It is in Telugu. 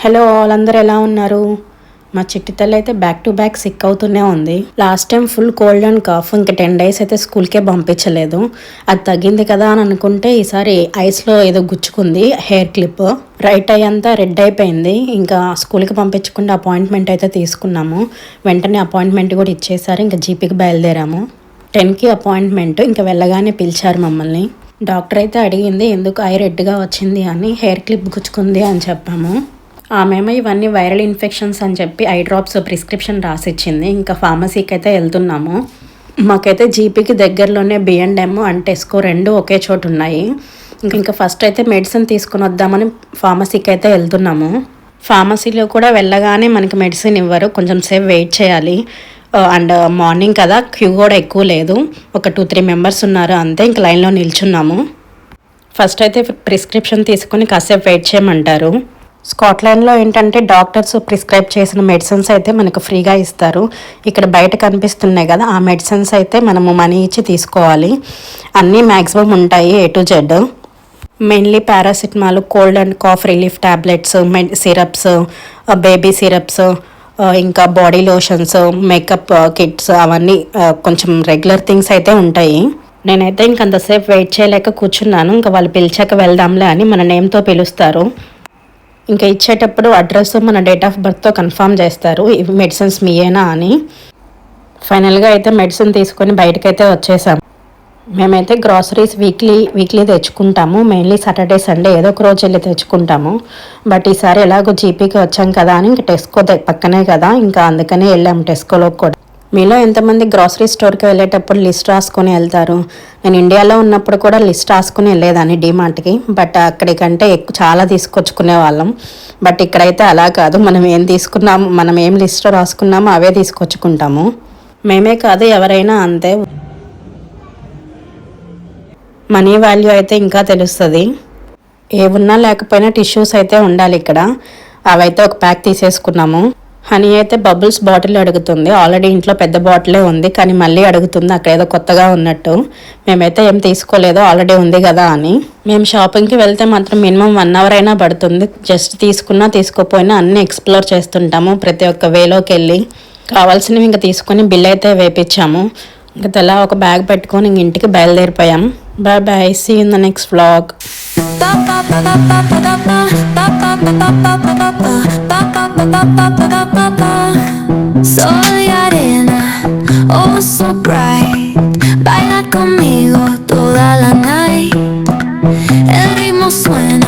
హలో వాళ్ళందరూ ఎలా ఉన్నారు? మా చిట్టి తల్లి అయితే బ్యాక్ టు బ్యాక్ సిక్ అవుతూనే ఉంది. Last time full cold and cough, ఇంకా 10 days అయితే స్కూల్కే పంపించలేదు. అది తగ్గింది కదా అని అనుకుంటే ఈసారి ఐస్లో ఏదో గుచ్చుకుంది, హెయిర్ క్లిప్. రైట్ ఐ అంతా రెడ్ అయిపోయింది. ఇంకా స్కూల్కి పంపించకుండా అపాయింట్మెంట్ అయితే తీసుకున్నాము. వెంటనే అపాయింట్మెంట్ కూడా ఇచ్చేసారు. ఇంకా జీపీకి బయలుదేరాము. 10కి అపాయింట్మెంట్. ఇంకా వెళ్ళగానే పిలిచారు మమ్మల్ని. డాక్టర్ అయితే అడిగింది ఎందుకు ఐ రెడ్గా వచ్చింది అని. హెయిర్ క్లిప్ గుచ్చుకుంది అని చెప్పాము. ఆమెమో ఇవన్నీ వైరల్ ఇన్ఫెక్షన్స్ అని చెప్పి ఐ డ్రాప్స్ ప్రిస్క్రిప్షన్ రాసిచ్చింది. ఇంకా ఫార్మసీకి అయితే వెళ్తున్నాము. మాకైతే జీపీకి దగ్గరలోనే B&M అండ్ టెస్కో 2 ఒకే చోటు ఉన్నాయి. ఇంకా ఫస్ట్ అయితే మెడిసిన్ తీసుకుని వద్దామని ఫార్మసీకి అయితే వెళ్తున్నాము. ఫార్మసీలో కూడా వెళ్ళగానే మనకి మెడిసిన్ ఇవ్వరు, కొంచెం సేపు వెయిట్ చేయాలి. అండ్ మార్నింగ్ కదా, క్యూ కూడా ఎక్కువ లేదు, ఒక 2-3 మెంబర్స్ ఉన్నారు అంతే. ఇంక లైన్లో నిల్చున్నాము. ఫస్ట్ అయితే ప్రిస్క్రిప్షన్ తీసుకుని కాసేపు వెయిట్ చేయమంటారు. స్కాట్లాండ్లో ఏంటంటే డాక్టర్స్ ప్రిస్క్రైబ్ చేసిన మెడిసిన్స్ అయితే మనకు ఫ్రీగా ఇస్తారు. ఇక్కడ బయట కనిపిస్తున్నాయి కదా, ఆ మెడిసిన్స్ అయితే మనము మనీ ఇచ్చి తీసుకోవాలి. అన్నీ మ్యాక్సిమం ఉంటాయి A to Z. Mainly paracetamol, cold and cough relief tablets, syrups, baby syrups, ఇంకా బాడీ లోషన్స్, మేకప్ కిట్స్, అవన్నీ కొంచెం రెగ్యులర్ థింగ్స్ అయితే ఉంటాయి. నేనైతే ఇంకంతసేపు వెయిట్ చేయలేక కూర్చున్నాను. ఇంకా వాళ్ళు పిలిచాక వెళ్దాంలే అని మన నేమ్తో పిలుస్తారు. ఇంకా ఇచ్చేటప్పుడు అడ్రస్, మన డేట్ ఆఫ్ బర్త్తో కన్ఫర్మ్ చేస్తారు ఇవి మెడిసిన్స్ మీయేనా అని. ఫైనల్గా అయితే మెడిసిన్ తీసుకొని బయటకైతే వచ్చేసాం. మేమైతే గ్రాసరీస్ వీక్లీ తెచ్చుకుంటాము. మెయిన్లీ సాటర్డే సండే ఏదో ఒక రోజు వెళ్ళి తెచ్చుకుంటాము. బట్ ఈసారి ఎలాగో జీపీకి వచ్చాం కదా అని, ఇంకా టెస్కో పక్కనే కదా, ఇంకా అందుకనే వెళ్ళాము టెస్కోలోకి కూడా. మీలో ఎంతమంది గ్రాసరీ స్టోర్కి వెళ్ళేటప్పుడు లిస్ట్ రాసుకొని వెళ్తారు? నేను ఇండియాలో ఉన్నప్పుడు కూడా లిస్ట్ రాసుకుని వెళ్ళేదాన్ని డీమార్ట్కి. బట్ అక్కడికంటే చాలా తీసుకొచ్చుకునే వాళ్ళం. బట్ ఇక్కడైతే అలా కాదు, మనం ఏం లిస్ట్లో రాసుకున్నామో అవే తీసుకొచ్చుకుంటాము. మేమే కాదు, ఎవరైనా అంతే. మనీ వాల్యూ అయితే ఇంకా తెలుస్తుంది. ఏమున్నా లేకపోయినా టిష్యూస్ అయితే ఉండాలి ఇక్కడ. అవైతే ఒక ప్యాక్ తీసేసుకున్నాము. హనీ అయితే బబుల్స్ బాటిల్ అడుగుతుంది. ఆల్రెడీ ఇంట్లో పెద్ద బాటిలే ఉంది, కానీ మళ్ళీ అడుగుతుంది అక్కడ ఏదో కొత్తగా ఉన్నట్టు. మేమైతే ఏం తీసుకోలేదు, ఆల్రెడీ ఉంది కదా అని. మేము షాపింగ్కి వెళ్తే మాత్రం మినిమం 1 hour అయినా పడుతుంది. జస్ట్ తీసుకున్నా తీసుకోపోయినా అన్నీ ఎక్స్ప్లోర్ చేస్తుంటాము, ప్రతి ఒక్క వేలోకి వెళ్ళి. కావాల్సినవి ఇంకా తీసుకొని బిల్ అయితే వేపించాము. ఇంకా తెల్ల ఒక బ్యాగ్ పెట్టుకొని ఇంక ఇంటికి బయలుదేరిపోయాం. Bye bye, see in the next vlog. Soy arena, oh so bright. Baila conmigo toda la night. El ritmo suena.